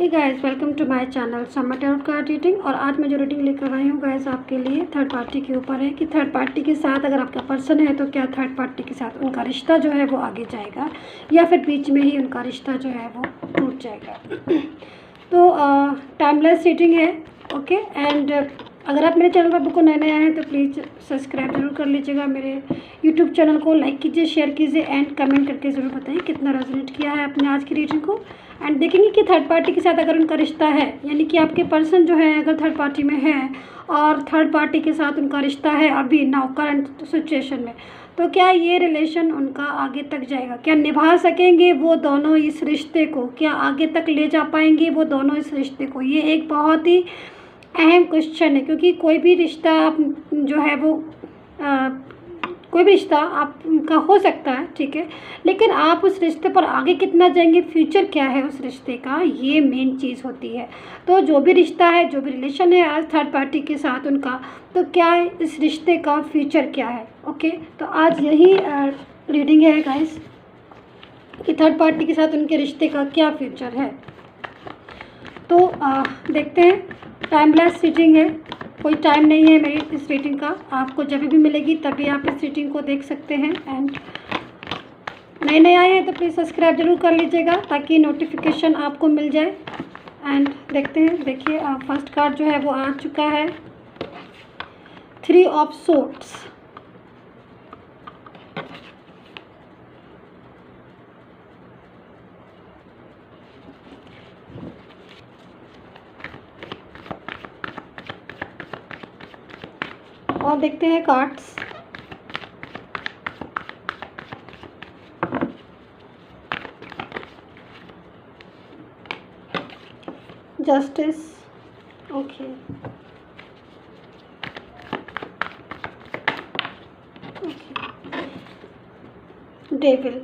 Hey guys, welcome to my channel Sama tarot card reading. और आज मैं जो रीडिंग लेकर आई हूँ गाइस आपके लिए थर्ड पार्टी के ऊपर है कि थर्ड पार्टी के साथ अगर आपका पर्सन है तो क्या थर्ड पार्टी के साथ उनका रिश्ता जो है वो आगे जाएगा या फिर बीच में ही उनका रिश्ता जो है वो टूट जाएगा। तो टाइमलेस रीडिंग है, ओके। एंड अगर आप मेरे चैनल पर को नए आए हैं तो प्लीज़ सब्सक्राइब जरूर कर लीजिएगा मेरे यूट्यूब चैनल को, लाइक कीजिए, शेयर कीजिए एंड कमेंट करके ज़रूर बताइए कितना रेजोनेट किया है अपने आज की रीडिंग को। एंड देखेंगे कि थर्ड पार्टी के साथ अगर उनका रिश्ता है, यानी कि आपके पर्सन जो है अगर थर्ड पार्टी में है और थर्ड पार्टी के साथ उनका रिश्ता है अभी नाउ करंट सिचुएशन में, तो क्या ये रिलेशन उनका आगे तक जाएगा, क्या निभा सकेंगे वो दोनों इस रिश्ते को, क्या आगे तक ले जा पाएंगे वो दोनों इस रिश्ते को। ये एक बहुत ही अहम क्वेश्चन है क्योंकि कोई भी रिश्ता आप जो है वो कोई भी रिश्ता आपका हो सकता है, ठीक है, लेकिन आप उस रिश्ते पर आगे कितना जाएंगे, फ्यूचर क्या है उस रिश्ते का, ये मेन चीज़ होती है। तो जो भी रिश्ता है, जो भी रिलेशन है आज थर्ड पार्टी के साथ उनका, तो क्या इस रिश्ते का फ्यूचर क्या है। ओके, तो आज यही रीडिंग है गाइस कि थर्ड पार्टी के साथ उनके रिश्ते का क्या फ्यूचर है। तो देखते हैं। टाइमलेस रीडिंग है, कोई टाइम नहीं है मेरी इस रीडिंग का, आपको जब भी मिलेगी तभी आप इस रीडिंग को देख सकते हैं। एंड नए आए हैं तो प्लीज़ सब्सक्राइब जरूर कर लीजिएगा ताकि नोटिफिकेशन आपको मिल जाए। एंड देखते हैं। देखिए फर्स्ट कार्ड जो है वो आ चुका है, 3 ऑफ सोर्ड्स। और देखते हैं cards. Justice, okay, devil,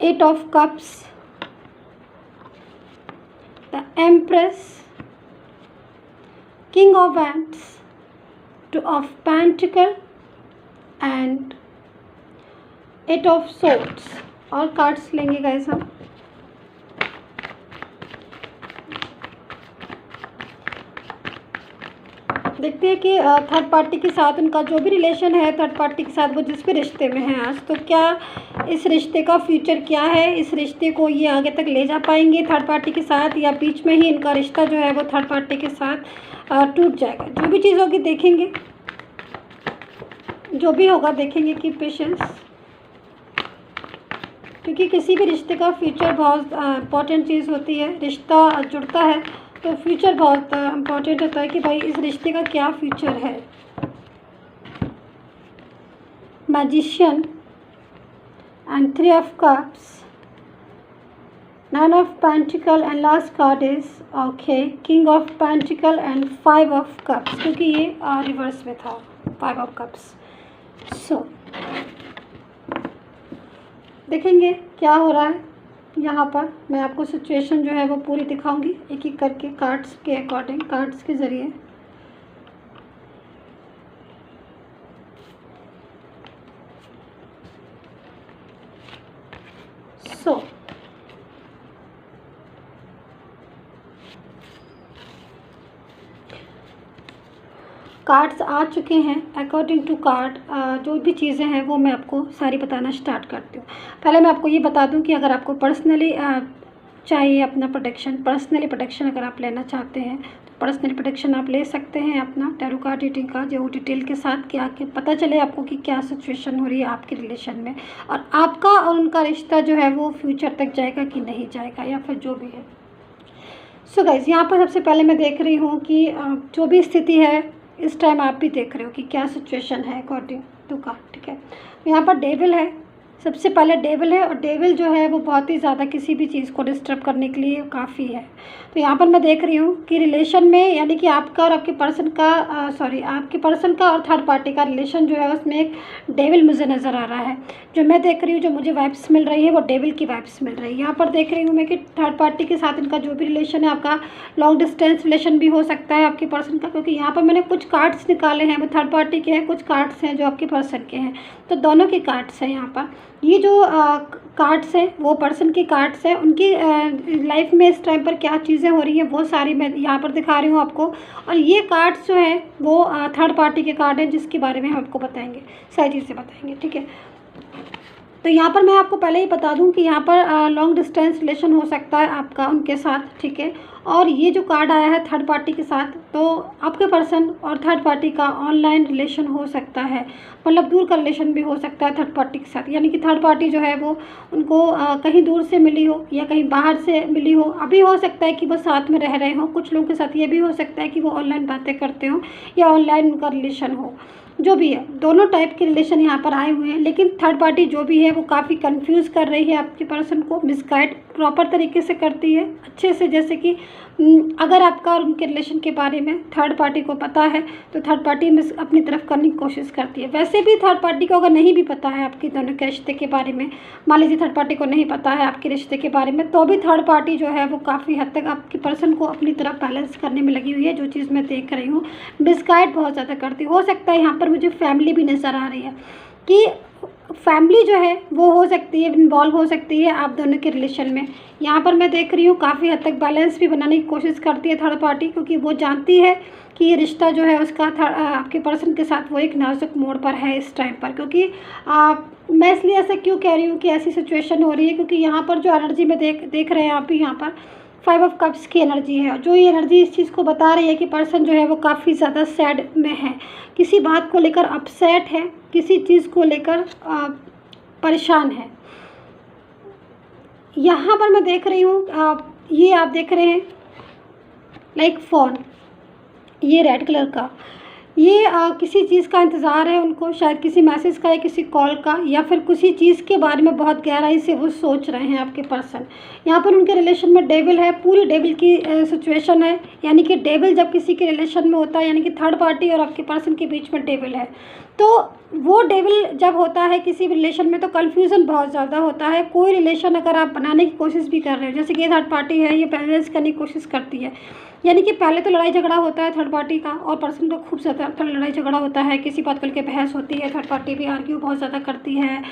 Eight of Cups, the Empress, King of Wands, Two of Pentacles and Eight of Swords। और कार्ड्स लेंगे गाइस हम। देखते हैं कि थर्ड पार्टी के साथ उनका जो भी रिलेशन है, थर्ड पार्टी के साथ वो जिस भी रिश्ते में है आज, तो क्या इस रिश्ते का फ्यूचर क्या है, इस रिश्ते को ये आगे तक ले जा पाएंगे थर्ड पार्टी के साथ या बीच में ही इनका रिश्ता जो है वो थर्ड पार्टी के साथ टूट जाएगा। जो भी चीज़ होगी देखेंगे, जो भी होगा देखेंगे कि पेशेंस, क्योंकि किसी भी रिश्ते का फ्यूचर बहुत इम्पॉर्टेंट चीज़ होती है। रिश्ता जुड़ता है तो फ्यूचर बहुत इम्पॉर्टेंट होता है कि भाई इस रिश्ते का क्या फ्यूचर है। Magician and 3 of cups, 9 of pentacle and last card is okay king of pentacle and 5 of cups, क्योंकि ये रिवर्स में था 5 ऑफ कप्स। सो देखेंगे क्या हो रहा है यहाँ पर। मैं आपको सिचुएशन जो है वो पूरी दिखाऊंगी एक एक करके कार्ड्स के अकॉर्डिंग, कार्ड्स के ज़रिए। सो कार्ड्स आ चुके हैं। अकॉर्डिंग टू कार्ड जो भी चीज़ें हैं वो मैं आपको सारी बताना स्टार्ट करती हूँ। पहले मैं आपको ये बता दूँ कि अगर आपको पर्सनली चाहिए अपना प्रोटेक्शन, पर्सनली प्रोटेक्शन अगर आप लेना चाहते हैं तो पर्सनली प्रोटेक्शन आप ले सकते हैं अपना टैरो कार्ड रीडिंग का, जो डिटेल के साथ कि आके पता चले आपको कि क्या सिचुएशन हो रही है आपके रिलेशन में और आपका और उनका रिश्ता जो है वो फ्यूचर तक जाएगा कि नहीं जाएगा या फिर जो भी है। सो गाइस, यहाँ पर सबसे पहले मैं देख रही हूँ कि जो भी स्थिति है इस टाइम आप भी देख रहे हो कि क्या सिचुएशन है अकॉर्डिंग टू कार्ड, ठीक है। यहाँ पर डेविल है, सबसे पहले डेविल है, और डेविल जो है वो बहुत ही ज़्यादा किसी भी चीज़ को डिस्टर्ब करने के लिए काफ़ी है। तो यहाँ पर मैं देख रही हूँ कि रिलेशन में, यानी कि आपका और आपके पर्सन का आपके पर्सन का और थर्ड पार्टी का रिलेशन जो है उसमें एक डेविल मुझे नज़र आ रहा है। जो मैं देख रही हूँ, जो मुझे वाइब्स मिल रही है वो डेविल की वाइब्स मिल रही है। यहाँ पर देख रही हूँ मैं कि थर्ड पार्टी के साथ इनका जो भी रिलेशन है, आपका लॉन्ग डिस्टेंस रिलेशन भी हो सकता है आपके पर्सन का, क्योंकि यहाँ पर मैंने कुछ कार्ड्स निकाले हैं, वो थर्ड पार्टी के हैं, कुछ कार्ड्स हैं जो आपके पर्सन के हैं। तो दोनों के कार्ड्स हैं यहाँ पर। ये जो कार्ड्स हैं वो पर्सन के कार्ड्स हैं, उनकी लाइफ में इस टाइम पर क्या चीज़ें हो रही हैं वो सारी मैं यहाँ पर दिखा रही हूँ आपको। और ये कार्ड्स जो हैं वो थर्ड पार्टी के कार्ड हैं, जिसके बारे में हम आपको बताएंगे, सारी चीज़ें बताएंगे, ठीक है। तो यहाँ पर मैं आपको पहले ही बता दूं कि यहाँ पर लॉन्ग डिस्टेंस रिलेशन हो सकता है आपका उनके साथ, ठीक है। और ये जो कार्ड आया है थर्ड पार्टी के साथ, तो आपके पर्सन और थर्ड पार्टी का ऑनलाइन रिलेशन हो सकता है, मतलब दूर का रिलेशन भी हो सकता है थर्ड पार्टी के साथ। यानी कि थर्ड पार्टी जो है वो उनको कहीं दूर से मिली हो या कहीं बाहर से मिली हो। अभी हो सकता है कि वो साथ में रह रहे हों, कुछ लोगों के साथ ये भी हो सकता है कि वो ऑनलाइन बातें करते हों या ऑनलाइन उनका रिलेशन हो। जो भी है, दोनों टाइप के रिलेशन यहाँ पर आए हुए हैं। लेकिन थर्ड पार्टी जो भी है वो काफ़ी कंफ्यूज कर रही है आपके पर्सन को, मिसगाइड प्रॉपर तरीके से करती है अच्छे से। जैसे कि अगर आपका और उनके रिलेशन के बारे में थर्ड पार्टी को पता है तो थर्ड पार्टी में अपनी तरफ करने की कोशिश करती है। वैसे भी थर्ड पार्टी को अगर नहीं भी पता है आपके दोनों के रिश्ते के बारे में, मान लीजिए थर्ड पार्टी को नहीं पता है आपके रिश्ते के बारे में, तो भी थर्ड पार्टी जो है वो काफ़ी हद तक आपके पर्सन को अपनी तरफ बैलेंस करने में लगी हुई है। जो चीज़ मैं देख रही हूँ, मिसगाइड बहुत ज़्यादा करती हो सकता है। यहाँ पर मुझे फैमिली भी नज़र आ रही है कि फैमिली जो है वो हो सकती है, इन्वॉल्व हो सकती है आप दोनों के रिलेशन में। यहाँ पर मैं देख रही हूँ काफ़ी हद तक बैलेंस भी बनाने की कोशिश करती है थर्ड पार्टी, क्योंकि वो जानती है कि ये रिश्ता जो है उसका आपके पर्सन के साथ वो एक नाजुक मोड़ पर है इस टाइम पर। क्योंकि मैं इसलिए ऐसा क्यों कह रही हूँ कि ऐसी सिचुएशन हो रही है, क्योंकि यहाँ पर जो एनर्जी में देख रहे हैं आप, यहाँ पर 5 ऑफ कप्स की एनर्जी है। जो ये एनर्जी इस चीज़ को बता रही है कि पर्सन जो है वो काफ़ी ज़्यादा सैड में है, किसी बात को लेकर अपसेट है, किसी चीज़ को लेकर परेशान है। यहाँ पर मैं देख रही हूँ ये आप देख रहे हैं लाइक फ़ोन, ये रेड कलर का, ये किसी चीज़ का इंतज़ार है उनको, शायद किसी मैसेज का या किसी कॉल का, या फिर किसी चीज़ के बारे में बहुत गहराई से वो सोच रहे हैं आपके पर्सन। यहाँ पर उनके रिलेशन में डेविल है, पूरी डेविल की सिचुएशन है। यानी कि डेविल जब किसी के रिलेशन में होता है, यानी कि थर्ड पार्टी और आपके पर्सन के बीच में डेविल है, तो वो डेविल जब होता है किसी भी रिलेशन में तो कन्फ्यूज़न बहुत ज़्यादा होता है। कोई रिलेशन अगर आप बनाने की कोशिश भी कर रहे हो, जैसे कि ये थर्ड पार्टी है, ये बैलेंस करने की कोशिश करती है। यानी कि पहले तो लड़ाई झगड़ा होता है थर्ड पार्टी का और पर्सन का, खूब ज़्यादा लड़ाई झगड़ा होता है, किसी बात को लेकर बहस होती है, थर्ड पार्टी भी आर्ग्यू बहुत ज़्यादा करती है,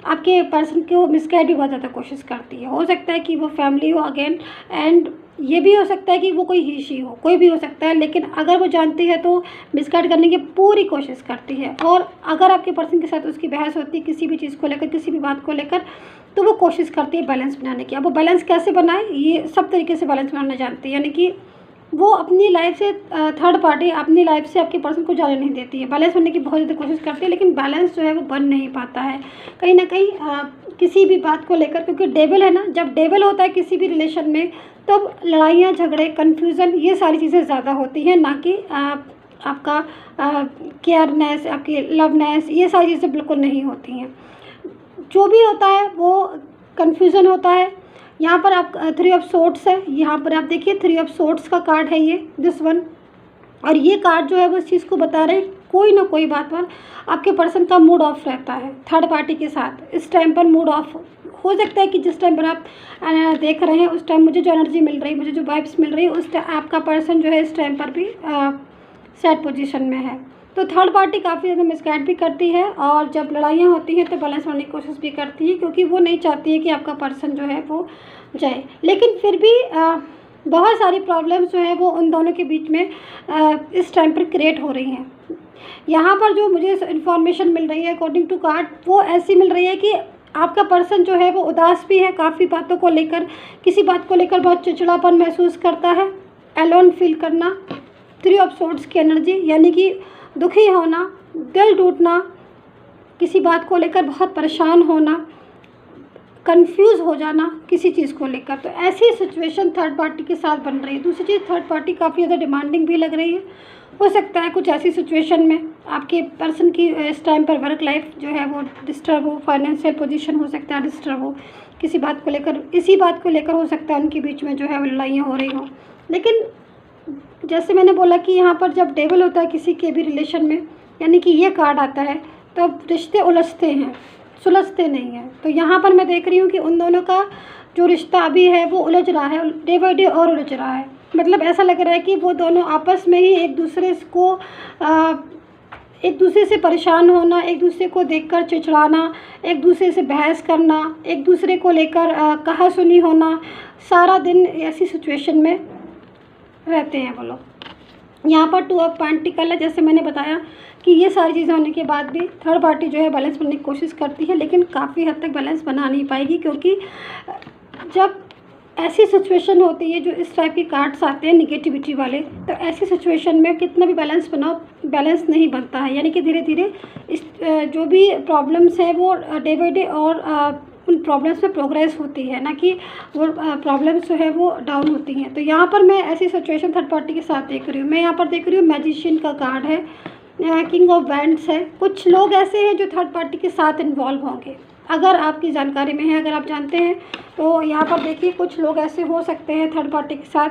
आपके पर्सन को मिसगाइड भी बहुत ज़्यादा कोशिश करती है। हो सकता है कि वो फैमिली हो अगेन, एंड ये भी हो सकता है कि वो कोई ही शी हो, कोई भी हो सकता है। लेकिन अगर वो जानती है तो मिसगाइड करने की पूरी कोशिश करती है। और अगर आपके पर्सन के साथ उसकी बहस होती है किसी भी चीज़ को लेकर, किसी भी बात को लेकर, तो वो कोशिश करती है बैलेंस बनाने की। अब वो बैलेंस कैसे बनाए, ये सब तरीके से बैलेंस बनाना जानती है। यानी कि वो अपनी लाइफ से, थर्ड पार्टी अपनी लाइफ से आपके पर्सन को जाने नहीं देती है, बैलेंस बनने की बहुत ज़्यादा कोशिश करती है, लेकिन बैलेंस जो है वो बन नहीं पाता है कहीं ना कहीं किसी भी बात को लेकर। क्योंकि डेविल है ना, जब डेविल होता है किसी भी रिलेशन में तब लड़ाइयाँ झगड़े कन्फ्यूज़न ये सारी चीज़ें ज़्यादा होती हैं, ना कि आपका केयरनेस, आपकी लवनेस, ये सारी चीज़ें बिल्कुल नहीं होती हैं। जो भी होता है वो कन्फ्यूज़न होता है। यहाँ पर आप 3 ऑफ सोर्ड्स है, यहाँ पर आप देखिए 3 ऑफ सोर्ड्स का कार्ड है ये, दिस वन। और ये कार्ड जो है वो इस चीज़ को बता रहे हैं कोई ना कोई बात पर आपके पर्सन का मूड ऑफ रहता है थर्ड पार्टी के साथ। इस टाइम पर मूड ऑफ हो सकता है कि जिस टाइम पर आप देख रहे हैं उस टाइम मुझे जो एनर्जी मिल रही है, मुझे जो वाइब्स मिल रही है, उस टाइम आपका पर्सन जो है इस टाइम पर भी सैड पोजीशन में है। तो थर्ड पार्टी काफ़ी ज़्यादा मिसगाइड भी करती है, और जब लड़ाइयाँ होती हैं तो बैलेंस करने की कोशिश भी करती है, क्योंकि वो नहीं चाहती है कि आपका पर्सन जो है वो जाए। लेकिन फिर भी बहुत सारी प्रॉब्लम्स जो है वो उन दोनों के बीच में इस टाइम पर क्रिएट हो रही हैं। यहाँ पर जो मुझे इन्फॉर्मेशन मिल रही है अकॉर्डिंग टू कार्ड, वो ऐसी मिल रही है कि आपका पर्सन जो है वो उदास भी है काफ़ी बातों को लेकर, किसी बात को लेकर बहुत चिड़चिड़ापन महसूस करता है, एलोन फील करना, 3 ऑफ सोर्ड्स की एनर्जी, यानी कि दुखी होना, दिल टूटना, किसी बात को लेकर बहुत परेशान होना, कंफ्यूज हो जाना किसी चीज़ को लेकर। तो ऐसी सिचुएशन थर्ड पार्टी के साथ बन रही है। दूसरी चीज़, थर्ड पार्टी काफ़ी ज़्यादा डिमांडिंग भी लग रही है। हो सकता है कुछ ऐसी सिचुएशन में आपके पर्सन की इस टाइम पर वर्क लाइफ जो है वो डिस्टर्ब हो, फाइनेंशियल पोजीशन हो सकता है डिस्टर्ब हो, किसी बात को लेकर, इसी बात को लेकर हो सकता है उनके बीच में जो है वो लड़ाइयाँ हो रही हों। लेकिन जैसे मैंने बोला कि यहाँ पर जब डेविल होता है किसी के भी रिलेशन में, यानी कि ये कार्ड आता है, तो रिश्ते उलझते हैं, सुलझते नहीं हैं। तो यहाँ पर मैं देख रही हूँ कि उन दोनों का जो रिश्ता अभी है वो उलझ रहा है, डे बाई डे और उलझ रहा है। मतलब ऐसा लग रहा है कि वो दोनों आपस में ही एक दूसरे से परेशान होना, एक दूसरे को देखकर चिढ़ाना, एक दूसरे से बहस करना, एक दूसरे को लेकर कहा सुनी होना, सारा दिन ऐसी सिचुएशन में रहते हैं वो लोग। यहाँ पर 2 ऑफ पेंटिकल है। जैसे मैंने बताया कि ये सारी चीज़ें होने के बाद भी थर्ड पार्टी जो है बैलेंस बनने की कोशिश करती है, लेकिन काफ़ी हद तक बैलेंस बना नहीं पाएगी, क्योंकि जब ऐसी सिचुएशन होती है जो इस टाइप के कार्ड्स आते हैं निगेटिविटी वाले, तो ऐसी सिचुएशन में कितना भी बैलेंस बनाओ, बैलेंस नहीं बनता है। यानी कि धीरे धीरे इस जो भी प्रॉब्लम्स हैं वो डे बाई डे और उन प्रॉब्लम्स में प्रोग्रेस होती है, ना कि वो प्रॉब्लम्स जो है वो डाउन होती हैं। तो यहाँ पर मैं ऐसी सिचुएशन थर्ड पार्टी के साथ देख रही हूँ। मैं यहाँ पर देख रही हूँ मैजिशियन का कार्ड है, किंग ऑफ वैंड्स है। कुछ लोग ऐसे हैं जो थर्ड पार्टी के साथ इन्वॉल्व होंगे, अगर आपकी जानकारी में है, अगर आप जानते हैं तो यहाँ पर देखिए कुछ लोग ऐसे हो सकते हैं थर्ड पार्टी के साथ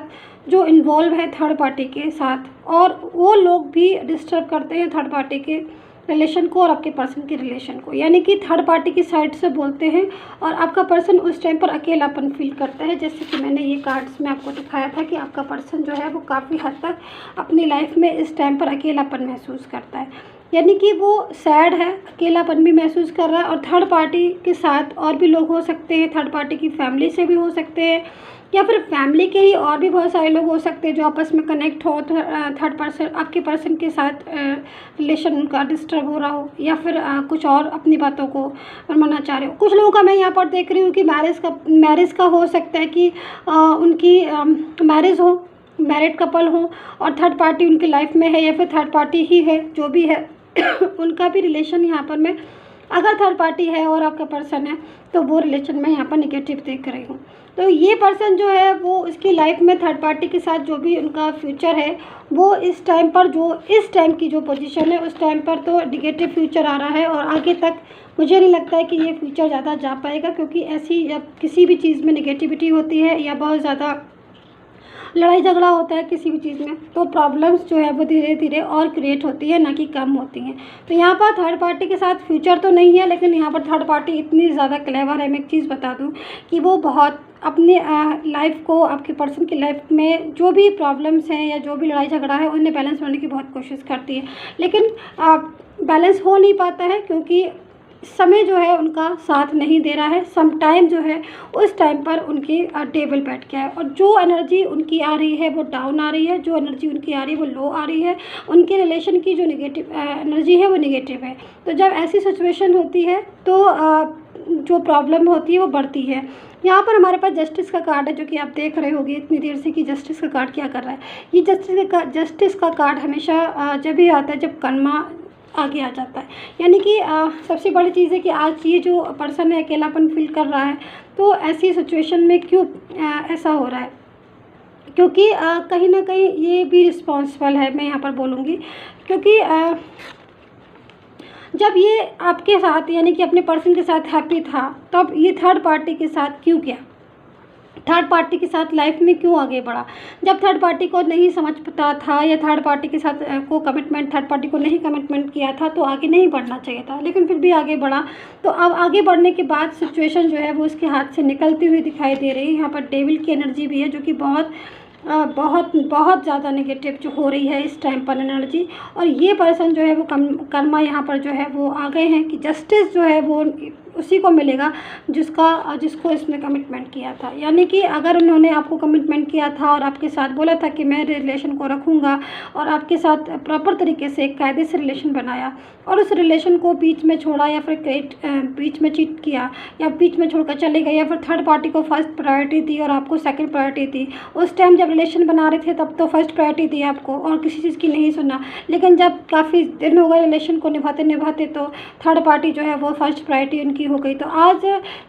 जो इन्वॉल्व है थर्ड पार्टी के साथ, और वो लोग भी डिस्टर्ब करते हैं थर्ड पार्टी के रिलेशन को और आपके पर्सन के रिलेशन को। यानी कि थर्ड पार्टी की साइड से बोलते हैं और आपका पर्सन उस टाइम पर अकेलापन फील करता है। जैसे कि मैंने ये कार्ड्स में आपको दिखाया था कि आपका पर्सन जो है वो काफ़ी हद तक अपनी लाइफ में इस टाइम पर अकेलापन महसूस करता है, यानी कि वो सैड है, अकेलापन भी महसूस कर रहा है। और थर्ड पार्टी के साथ और भी लोग हो सकते हैं, थर्ड पार्टी की फैमिली से भी हो सकते हैं, या फिर फैमिली के ही और भी बहुत सारे लोग हो सकते हैं जो आपस में कनेक्ट हो, थर्ड पर्सन आपके पर्सन के साथ रिलेशन उनका डिस्टर्ब हो रहा हो, या फिर कुछ और अपनी बातों को मनवाना चाह रहे हो। कुछ लोगों का मैं यहाँ पर देख रही हूँ कि मैरिज का हो सकता है कि उनकी मैरिज हो, मैरिड कपल हो और थर्ड पार्टी उनकी लाइफ में है, या फिर थर्ड पार्टी ही है, जो भी है उनका भी रिलेशन यहाँ पर मैं, अगर थर्ड पार्टी है और आपका पर्सन है तो वो रिलेशन में यहाँ पर निगेटिव देख रही हूँ। तो ये पर्सन जो है वो उसकी लाइफ में थर्ड पार्टी के साथ जो भी उनका फ्यूचर है वो इस टाइम पर, जो इस टाइम की जो पोजीशन है उस टाइम पर तो निगेटिव फ्यूचर आ रहा है, और आगे तक मुझे नहीं लगता है कि ये फ्यूचर ज़्यादा जा पाएगा, क्योंकि ऐसी जब किसी भी चीज़ में निगेटिविटी होती है या बहुत ज़्यादा लड़ाई झगड़ा होता है किसी भी चीज़ में, तो प्रॉब्लम्स जो है वो धीरे धीरे और क्रिएट होती है, ना कि कम होती हैं। तो यहाँ पर थर्ड पार्टी के साथ फ्यूचर तो नहीं है, लेकिन यहाँ पर थर्ड पार्टी इतनी ज़्यादा क्लेवर है, मैं एक चीज़ बता दूँ कि वो बहुत अपने लाइफ को, आपके पर्सन की लाइफ में जो भी प्रॉब्लम्स हैं या जो भी लड़ाई झगड़ा है उन्हें बैलेंस करने की बहुत कोशिश करती है, लेकिन बैलेंस हो नहीं पाता है, क्योंकि समय जो है उनका साथ नहीं दे रहा है। सम टाइम जो है उस टाइम पर उनकी टेबल बैठ गया है, और जो एनर्जी उनकी आ रही है वो डाउन आ रही है, जो एनर्जी उनकी आ रही है वो लो आ रही है, उनके रिलेशन की जो नेगेटिव एनर्जी है वो नेगेटिव है। तो जब ऐसी सिचुएशन होती है तो जो प्रॉब्लम होती है वो बढ़ती है। यहाँ पर हमारे पास जस्टिस का कार्ड है, जो कि आप देख रहे होंगे इतनी देर से कि जस्टिस का कार्ड क्या कर रहा है। ये जस्टिस का कार्ड हमेशा जब भी आता है जब कर्मा आगे आ जाता है, यानी कि सबसे बड़ी चीज़ है कि आज ये जो पर्सन है अकेलापन फील कर रहा है, तो ऐसी सिचुएशन में क्यों ऐसा हो रहा है, क्योंकि कहीं ना कहीं ये भी रिस्पॉन्सिबल है, मैं यहाँ पर बोलूँगी, क्योंकि जब ये आपके साथ यानी कि अपने पर्सन के साथ हैप्पी था, तब ये थर्ड पार्टी के साथ क्यों गया, थर्ड पार्टी के साथ लाइफ में क्यों आगे बढ़ा। जब थर्ड पार्टी को नहीं समझ पाता था या थर्ड पार्टी के साथ थर्ड पार्टी को नहीं कमिटमेंट किया था तो आगे नहीं बढ़ना चाहिए था, लेकिन फिर भी आगे बढ़ा। तो अब आगे बढ़ने के बाद सिचुएशन जो है वो उसके हाथ से निकलती हुई दिखाई दे रही है। यहाँ पर डेविल की एनर्जी भी है, जो कि बहुत ज़्यादा नेगेटिव जो हो रही है इस टाइम पर एनर्जी। और ये पर्सन जो है वो कर्मा यहाँ पर जो है वो आ गए हैं कि जस्टिस जो है वो उसी को मिलेगा जिसको इसने कमिटमेंट किया था। यानी कि अगर उन्होंने आपको कमिटमेंट किया था और आपके साथ बोला था कि मैं रिलेशन को रखूँगा, और आपके साथ प्रॉपर तरीके से एक कायदे से रिलेशन बनाया, और उस रिलेशन को बीच में छोड़ा या फिर बीच में चीट किया या बीच में छोड़कर चले गए, या फिर थर्ड पार्टी को फर्स्ट प्रायोरिटी दी और आपको सेकंड प्रायोरिटी दी। उस टाइम जब रिलेशन बना रहे थे तब तो फर्स्ट प्रायोरिटी दी आपको और किसी चीज़ की नहीं सुना, लेकिन जब काफ़ी दिन हो गए रिलेशन को निभाते निभाते तो थर्ड पार्टी जो है वो फर्स्ट प्रायोरिटी उनकी की हो गई। तो आज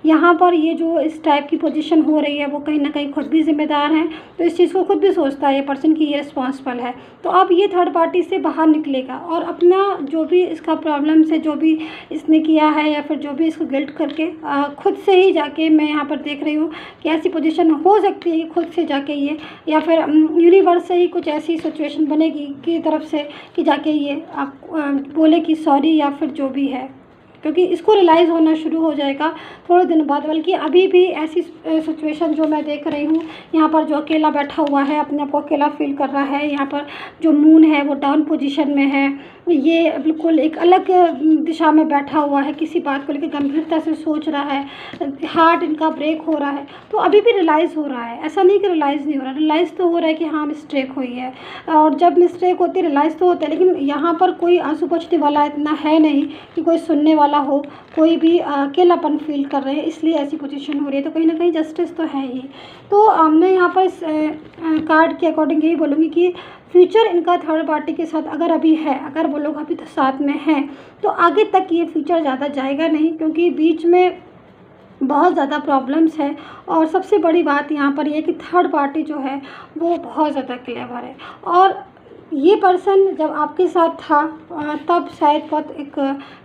यहाँ पर ये जो इस टाइप की पोजीशन हो रही है वो कहीं ना कहीं खुद भी जिम्मेदार हैं, तो इस चीज़ को खुद भी सोचता है ये पर्सन की ये रिस्पॉन्सिबल है। तो अब ये थर्ड पार्टी से बाहर निकलेगा और अपना जो भी इसका प्रॉब्लम से जो भी इसने किया है या फिर जो भी इसको गिल्ट करके खुद से ही जाके, मैं यहाँ पर देख रही हूँ कि ऐसी पोजीशन हो सकती है कि खुद से जाके ये, या फिर यूनिवर्स से ही कुछ ऐसी सिचुएशन बनेगी की तरफ से कि जाके ये आप बोले कि सॉरी या फिर जो भी है, क्योंकि इसको रियलाइज़ होना शुरू हो जाएगा थोड़े दिन बाद। बल्कि अभी भी ऐसी सिचुएशन जो मैं देख रही हूँ, यहाँ पर जो अकेला बैठा हुआ है, अपने आप को अकेला फील कर रहा है, यहाँ पर जो मून है वो डाउन पोजीशन में है, ये बिल्कुल एक अलग दिशा में बैठा हुआ है, किसी बात को लेकर गंभीरता से सोच रहा है, हार्ट इनका ब्रेक हो रहा है। तो अभी भी रियलाइज़ हो रहा है, ऐसा नहीं कि रियलाइज़ नहीं हो रहा, रियलाइज़ तो हो रहा है कि हाँ मिस्टेक हुई है, और जब मिस्टेक होती है रियलाइज़ तो होता है, लेकिन यहाँ पर कोई आंसू पोंछने वाला इतना है नहीं कि कोई सुनने वाला हो, कोई भी अकेलापन फील कर रहे हैं, इसलिए ऐसी पोजीशन हो रही है। तो कहीं ना कहीं जस्टिस तो है ही। तो मैं यहाँ पर इस कार्ड के अकॉर्डिंग यही बोलूँगी कि फ्यूचर इनका थर्ड पार्टी के साथ अगर अभी है, अगर वो लोग अभी तो साथ में हैं, तो आगे तक ये फ्यूचर ज़्यादा जाएगा नहीं, क्योंकि बीच में बहुत ज़्यादा प्रॉब्लम्स है। और सबसे बड़ी बात यहाँ पर ये कि थर्ड पार्टी जो है वो बहुत ज़्यादा क्लेवर है, और ये पर्सन जब आपके साथ था तब शायद बहुत एक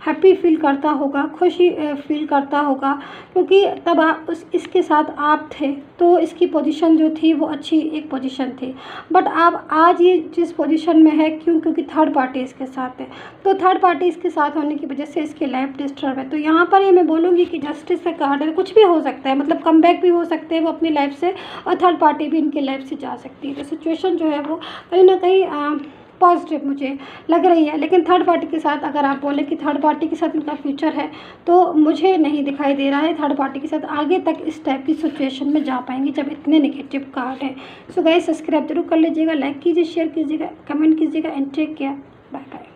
हैप्पी फील करता होगा, खुशी फील करता होगा, क्योंकि तब आप इसके साथ आप थे, तो इसकी पोजीशन जो थी वो अच्छी एक पोजीशन थी। बट अब आज ये जिस पोजीशन में है, क्योंकि थर्ड पार्टी इसके साथ है, तो थर्ड पार्टी इसके साथ होने की वजह से इसकी लाइफ डिस्टर्ब है। तो यहाँ पर ये मैं बोलूँगी कि जस्टिस का कार्ड है, कुछ भी हो सकता है, मतलब कम बैक भी हो सकते हैं वो अपनी लाइफ से, और थर्ड पार्टी भी इनकी लाइफ से जा सकती है। तो सिचुएशन जो है वो कहीं ना कहीं पॉजिटिव मुझे लग रही है। लेकिन थर्ड पार्टी के साथ अगर आप बोलें कि थर्ड पार्टी के साथ इनका फ्यूचर है, तो मुझे नहीं दिखाई दे रहा है थर्ड पार्टी के साथ आगे तक इस टाइप की सिचुएशन में जा पाएंगे जब इतने नेगेटिव कार्ड हैं। सो गाइस, सब्सक्राइब जरूर कर लीजिएगा, लाइक कीजिए, शेयर कीजिएगा, कमेंट कीजिएगा, and take care, bye bye.